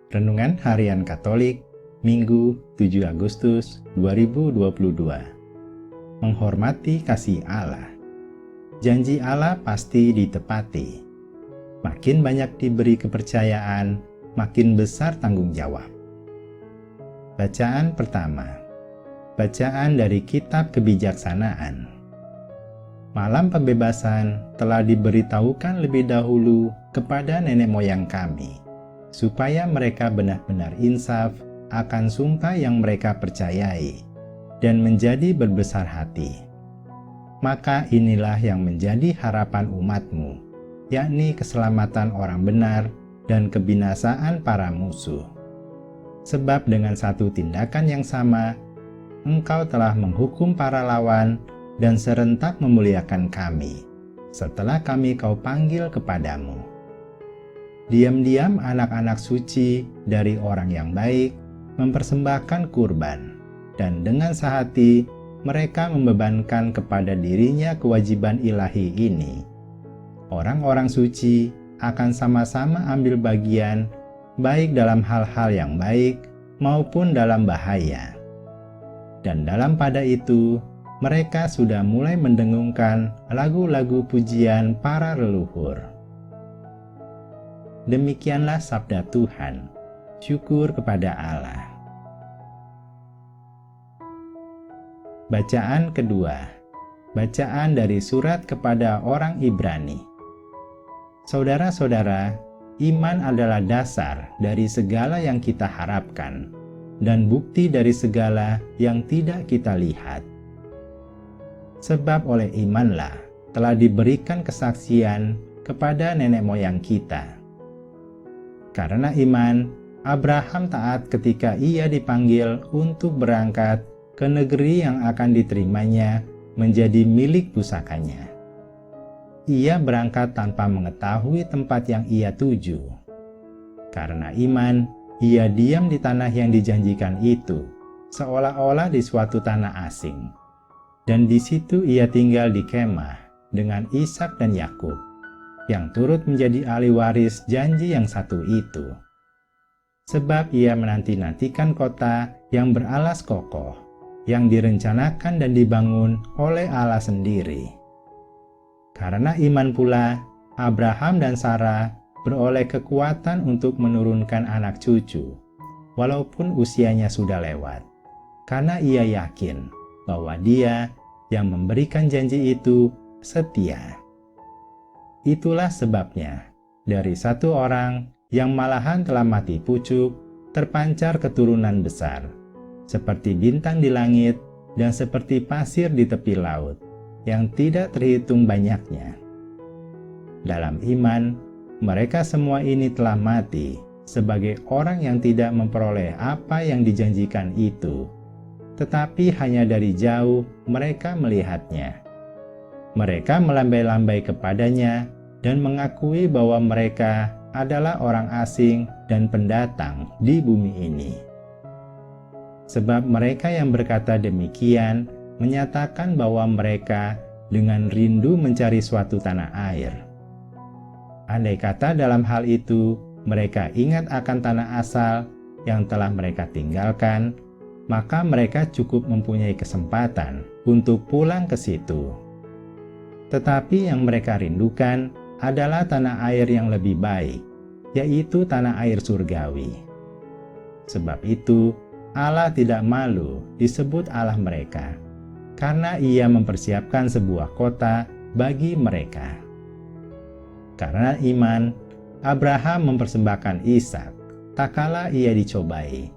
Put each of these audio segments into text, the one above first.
Renungan Harian Katolik, Minggu 7 Agustus 2022. Menghormati kasih Allah. Janji Allah pasti ditepati. Makin banyak diberi kepercayaan, makin besar tanggung jawab. Bacaan pertama. Bacaan dari Kitab Kebijaksanaan. Malam pembebasan telah diberitahukan lebih dahulu kepada nenek moyang kami, supaya mereka benar-benar insaf akan sumpah yang mereka percayai dan menjadi berbesar hati. Maka inilah yang menjadi harapan umatmu, yakni keselamatan orang benar dan kebinasaan para musuh. Sebab dengan satu tindakan yang sama, engkau telah menghukum para lawan dan serentak memuliakan kami, setelah kami kau panggil kepadamu. Diam-diam anak-anak suci dari orang yang baik mempersembahkan kurban, dan dengan sehati mereka membebankan kepada dirinya kewajiban ilahi ini. Orang-orang suci akan sama-sama ambil bagian, baik dalam hal-hal yang baik maupun dalam bahaya. Dan dalam pada itu, mereka sudah mulai mendengungkan lagu-lagu pujian para leluhur. Demikianlah sabda Tuhan. Syukur kepada Allah. Bacaan kedua. Bacaan dari surat kepada orang Ibrani. Saudara-saudara, iman adalah dasar dari segala yang kita harapkan dan bukti dari segala yang tidak kita lihat. Sebab oleh imanlah telah diberikan kesaksian kepada nenek moyang kita. Karena iman, Abraham taat ketika ia dipanggil untuk berangkat ke negeri yang akan diterimanya menjadi milik pusakanya. Ia berangkat tanpa mengetahui tempat yang ia tuju. Karena iman, ia diam di tanah yang dijanjikan itu, seolah-olah di suatu tanah asing. Dan di situ ia tinggal di kemah dengan Ishak dan Yakub, yang turut menjadi ahli waris janji yang satu itu. Sebab ia menanti-nantikan kota yang beralas kokoh, yang direncanakan dan dibangun oleh Allah sendiri. Karena iman pula, Abraham dan Sarah beroleh kekuatan untuk menurunkan anak cucu, walaupun usianya sudah lewat, karena ia yakin bahwa Dia yang memberikan janji itu setia. Itulah sebabnya, dari satu orang yang malahan telah mati pucuk, terpancar keturunan besar, seperti bintang di langit dan seperti pasir di tepi laut, yang tidak terhitung banyaknya. Dalam iman, mereka semua ini telah mati sebagai orang yang tidak memperoleh apa yang dijanjikan itu, tetapi hanya dari jauh mereka melihatnya. Mereka melambai-lambai kepadanya dan mengakui bahwa mereka adalah orang asing dan pendatang di bumi ini. Sebab mereka yang berkata demikian menyatakan bahwa mereka dengan rindu mencari suatu tanah air. Andai kata dalam hal itu mereka ingat akan tanah asal yang telah mereka tinggalkan, maka mereka cukup mempunyai kesempatan untuk pulang ke situ. Tetapi yang mereka rindukan adalah tanah air yang lebih baik, yaitu tanah air surgawi. Sebab itu, Allah tidak malu disebut Allah mereka, karena Ia mempersiapkan sebuah kota bagi mereka. Karena iman, Abraham mempersembahkan Ishak, tak kala ia dicobai.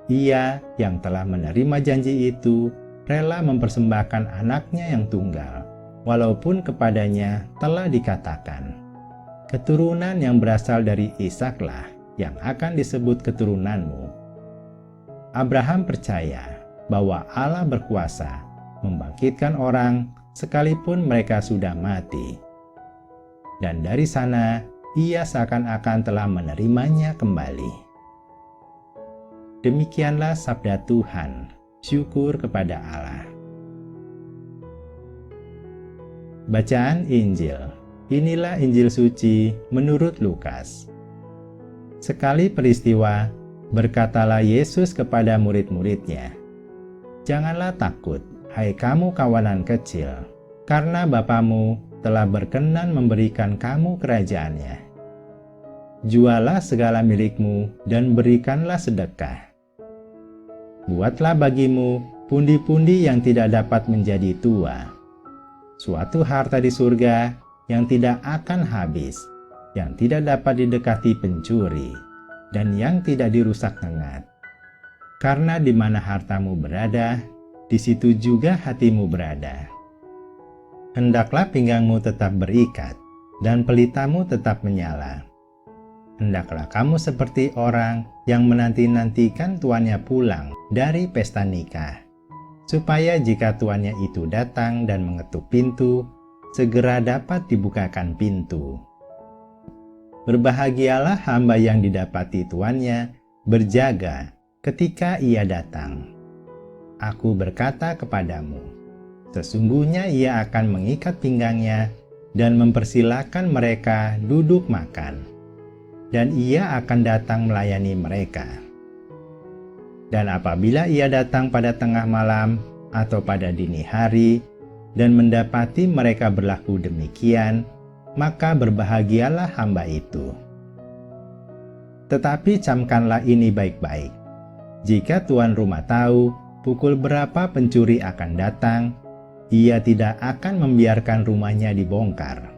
Ia yang telah menerima janji itu rela mempersembahkan anaknya yang tunggal, walaupun kepadanya telah dikatakan, keturunan yang berasal dari Ishaklah yang akan disebut keturunanmu. Abraham percaya bahwa Allah berkuasa membangkitkan orang sekalipun mereka sudah mati. Dan dari sana ia seakan-akan telah menerimanya kembali. Demikianlah sabda Tuhan. Syukur kepada Allah. Bacaan Injil. Inilah Injil suci menurut Lukas. Sekali peristiwa, berkatalah Yesus kepada murid-muridnya, "Janganlah takut, hai kamu kawanan kecil, karena Bapamu telah berkenan memberikan kamu kerajaannya. Jualah segala milikmu dan berikanlah sedekah. Buatlah bagimu pundi-pundi yang tidak dapat menjadi tua, suatu harta di surga yang tidak akan habis, yang tidak dapat didekati pencuri, dan yang tidak dirusak nengat. Karena di mana hartamu berada, di situ juga hatimu berada. Hendaklah pinggangmu tetap berikat, dan pelitamu tetap menyala. Hendaklah kamu seperti orang yang menanti-nantikan tuannya pulang dari pesta nikah, supaya jika tuannya itu datang dan mengetuk pintu, segera dapat dibukakan pintu. Berbahagialah hamba yang didapati tuannya berjaga ketika ia datang. Aku berkata kepadamu, sesungguhnya ia akan mengikat pinggangnya dan mempersilahkan mereka duduk makan, dan ia akan datang melayani mereka. Dan apabila ia datang pada tengah malam atau pada dini hari dan mendapati mereka berlaku demikian, maka berbahagialah hamba itu. Tetapi camkanlah ini baik-baik. Jika tuan rumah tahu pukul berapa pencuri akan datang, ia tidak akan membiarkan rumahnya dibongkar.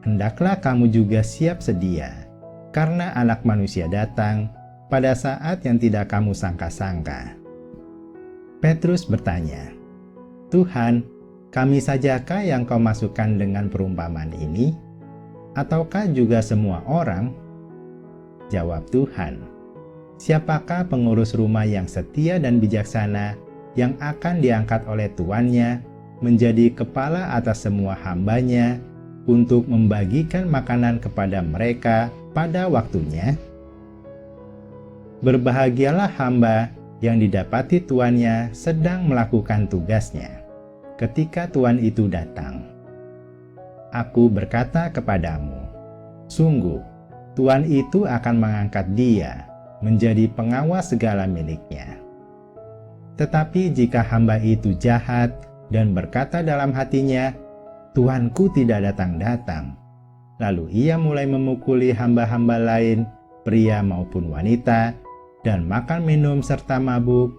Hendaklah kamu juga siap sedia, karena Anak Manusia datang pada saat yang tidak kamu sangka-sangka. Petrus bertanya, "Tuhan, kami sajakah yang kau masukkan dengan perumpamaan ini, ataukah juga semua orang?" Jawab Tuhan, "Siapakah pengurus rumah yang setia dan bijaksana yang akan diangkat oleh tuannya menjadi kepala atas semua hambanya untuk membagikan makanan kepada mereka pada waktunya? Berbahagialah hamba yang didapati tuannya sedang melakukan tugasnya ketika tuan itu datang. Aku berkata kepadamu, sungguh, tuan itu akan mengangkat dia menjadi pengawas segala miliknya. Tetapi jika hamba itu jahat dan berkata dalam hatinya, Tuanku tidak datang-datang, lalu ia mulai memukuli hamba-hamba lain, pria maupun wanita, dan makan minum serta mabuk,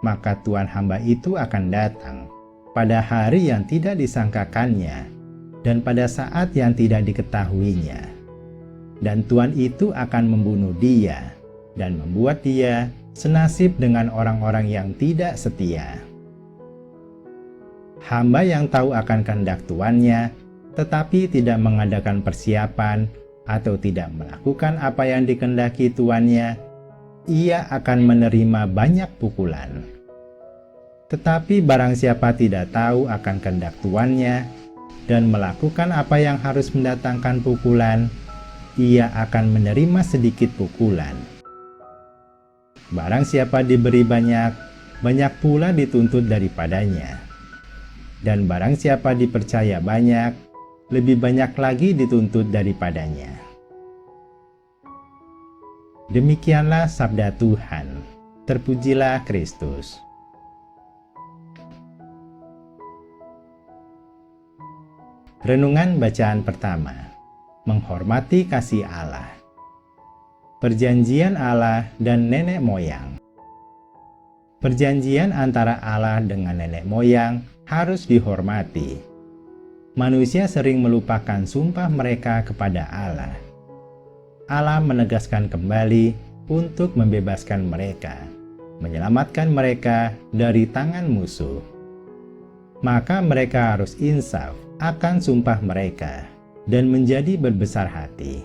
maka tuan hamba itu akan datang pada hari yang tidak disangkakannya dan pada saat yang tidak diketahuinya. Dan tuan itu akan membunuh dia dan membuat dia senasib dengan orang-orang yang tidak setia. Hamba yang tahu akan kehendak tuannya, tetapi tidak mengadakan persiapan atau tidak melakukan apa yang dikehendaki tuannya, ia akan menerima banyak pukulan. Tetapi barang siapa tidak tahu akan kehendak tuannya dan melakukan apa yang harus mendatangkan pukulan, ia akan menerima sedikit pukulan. Barang siapa diberi banyak, banyak pula dituntut daripadanya. Dan barang siapa dipercaya banyak, lebih banyak lagi dituntut daripadanya. Demikianlah sabda Tuhan. Terpujilah Kristus. Renungan bacaan pertama. Menghormati kasih Allah. Perjanjian Allah dan nenek moyang. Perjanjian antara Allah dengan nenek moyang harus dihormati. Manusia sering melupakan sumpah mereka kepada Allah. Allah menegaskan kembali untuk membebaskan mereka, menyelamatkan mereka dari tangan musuh. Maka mereka harus insaf akan sumpah mereka dan menjadi berbesar hati.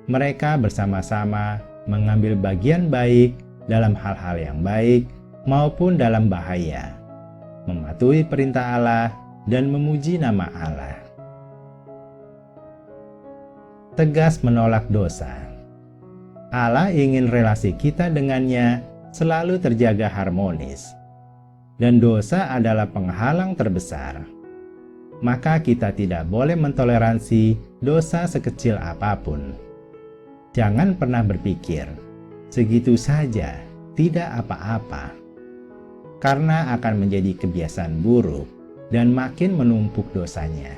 Mereka bersama-sama mengambil bagian baik dalam hal-hal yang baik maupun dalam bahaya, mematuhi perintah Allah dan memuji nama Allah. Tegas menolak dosa. Allah ingin relasi kita dengannya selalu terjaga harmonis, dan dosa adalah penghalang terbesar. Maka kita tidak boleh mentoleransi dosa sekecil apapun. Jangan pernah berpikir, segitu saja, tidak apa-apa. Karena akan menjadi kebiasaan buruk dan makin menumpuk dosanya.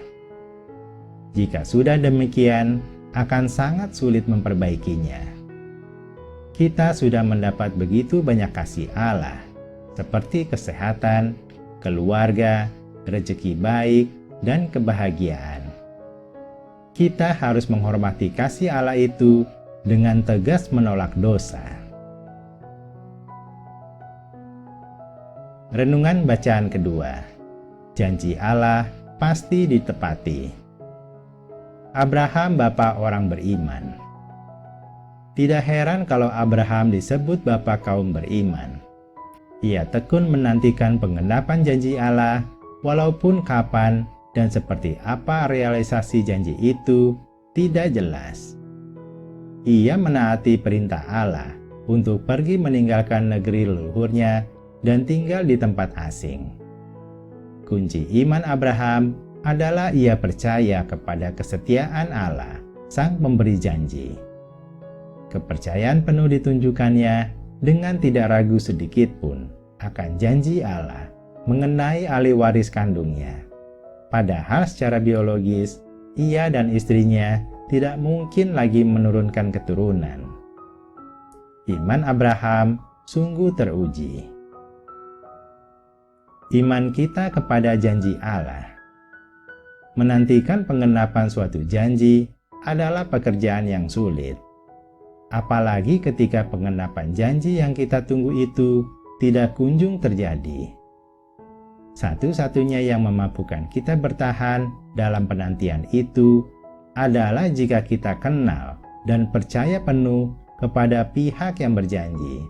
Jika sudah demikian, akan sangat sulit memperbaikinya. Kita sudah mendapat begitu banyak kasih Allah, seperti kesehatan, keluarga, rezeki baik, dan kebahagiaan. Kita harus menghormati kasih Allah itu dengan tegas menolak dosa. Renungan bacaan kedua. Janji Allah pasti ditepati. Abraham bapa orang beriman. Tidak heran kalau Abraham disebut bapa kaum beriman. Ia tekun menantikan penggenapan janji Allah, walaupun kapan dan seperti apa realisasi janji itu tidak jelas. Ia menaati perintah Allah untuk pergi meninggalkan negeri leluhurnya dan tinggal di tempat asing. Kunci iman Abraham adalah ia percaya kepada kesetiaan Allah, Sang Pemberi janji. Kepercayaan penuh ditunjukkannya dengan tidak ragu sedikit pun akan janji Allah mengenai ahli waris kandungnya. Padahal secara biologis, ia dan istrinya tidak mungkin lagi menurunkan keturunan. Iman Abraham sungguh teruji. Iman kita kepada janji Allah. Menantikan penggenapan suatu janji adalah pekerjaan yang sulit. Apalagi ketika penggenapan janji yang kita tunggu itu tidak kunjung terjadi. Satu-satunya yang memampukan kita bertahan dalam penantian itu adalah jika kita kenal dan percaya penuh kepada pihak yang berjanji.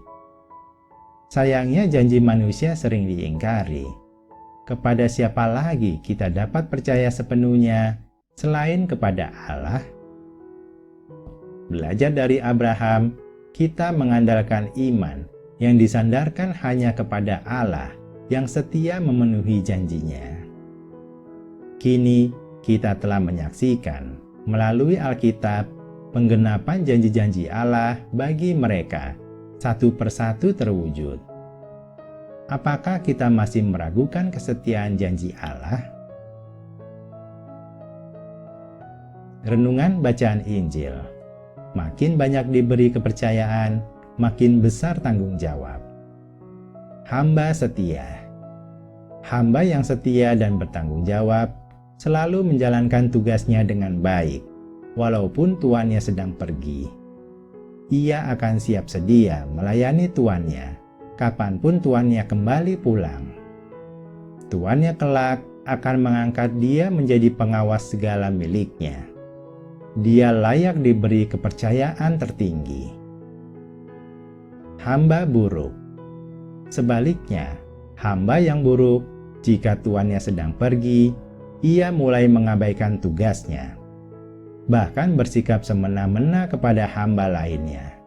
Sayangnya janji manusia sering diingkari. Kepada siapa lagi kita dapat percaya sepenuhnya selain kepada Allah? Belajar dari Abraham, kita mengandalkan iman yang disandarkan hanya kepada Allah yang setia memenuhi janjinya. Kini kita telah menyaksikan melalui Alkitab penggenapan janji-janji Allah bagi mereka satu persatu terwujud. Apakah kita masih meragukan kesetiaan janji Allah? Renungan bacaan Injil. Makin banyak diberi kepercayaan, makin besar tanggung jawab. Hamba setia. Hamba yang setia dan bertanggung jawab selalu menjalankan tugasnya dengan baik, walaupun tuannya sedang pergi. Ia akan siap sedia melayani tuannya, kapanpun tuannya kembali pulang. Tuannya kelak akan mengangkat dia menjadi pengawas segala miliknya. Dia layak diberi kepercayaan tertinggi. Hamba buruk. Sebaliknya, hamba yang buruk, jika tuannya sedang pergi, ia mulai mengabaikan tugasnya, bahkan bersikap semena-mena kepada hamba lainnya.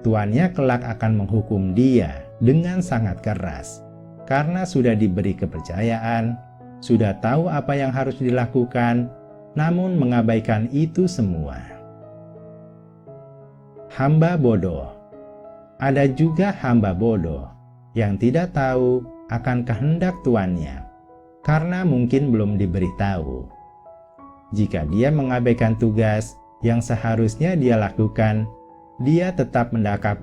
Tuannya kelak akan menghukum dia dengan sangat keras, karena sudah diberi kepercayaan, sudah tahu apa yang harus dilakukan, namun mengabaikan itu semua. Hamba bodoh. Ada juga hamba bodoh yang tidak tahu akan kehendak tuannya, karena mungkin belum diberitahu. Jika dia mengabaikan tugas yang seharusnya dia lakukan, dia tetap mendapat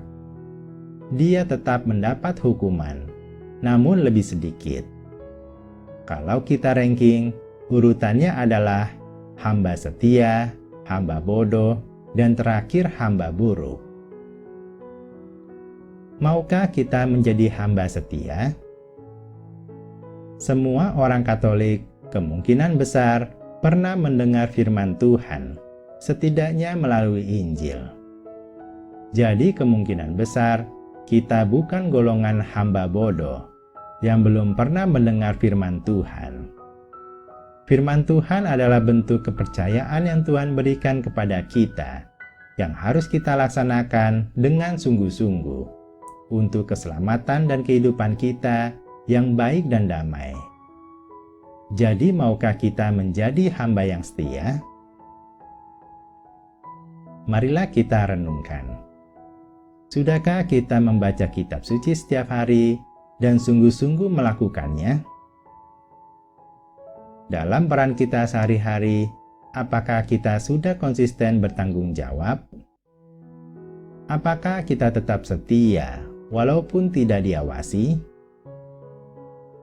hukuman, namun lebih sedikit. Kalau kita ranking, urutannya adalah hamba setia, hamba bodoh, dan terakhir hamba buruk. Maukah kita menjadi hamba setia? Semua orang Katolik kemungkinan besar pernah mendengar firman Tuhan, setidaknya melalui Injil. Jadi kemungkinan besar kita bukan golongan hamba bodoh yang belum pernah mendengar firman Tuhan. Firman Tuhan adalah bentuk kepercayaan yang Tuhan berikan kepada kita, yang harus kita laksanakan dengan sungguh-sungguh untuk keselamatan dan kehidupan kita yang baik dan damai. Jadi maukah kita menjadi hamba yang setia? Marilah kita renungkan. Sudahkah kita membaca kitab suci setiap hari dan sungguh-sungguh melakukannya? Dalam peran kita sehari-hari, apakah kita sudah konsisten bertanggung jawab? Apakah kita tetap setia walaupun tidak diawasi?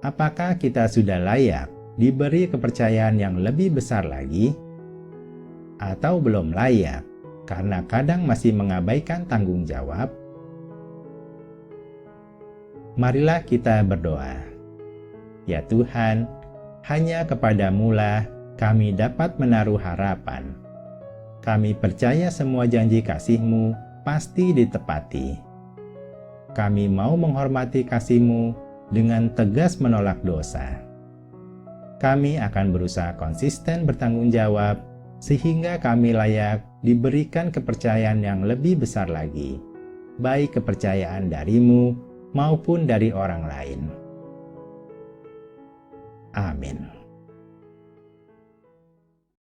Apakah kita sudah layak diberi kepercayaan yang lebih besar lagi? Atau belum layak karena kadang masih mengabaikan tanggung jawab? Marilah kita berdoa. Ya Tuhan, hanya kepadamu-lah kami dapat menaruh harapan. Kami percaya semua janji kasih-Mu pasti ditepati. Kami mau menghormati kasih-Mu dengan tegas menolak dosa. Kami akan berusaha konsisten bertanggung jawab sehingga kami layak diberikan kepercayaan yang lebih besar lagi, baik kepercayaan dari-Mu maupun dari orang lain. Amin.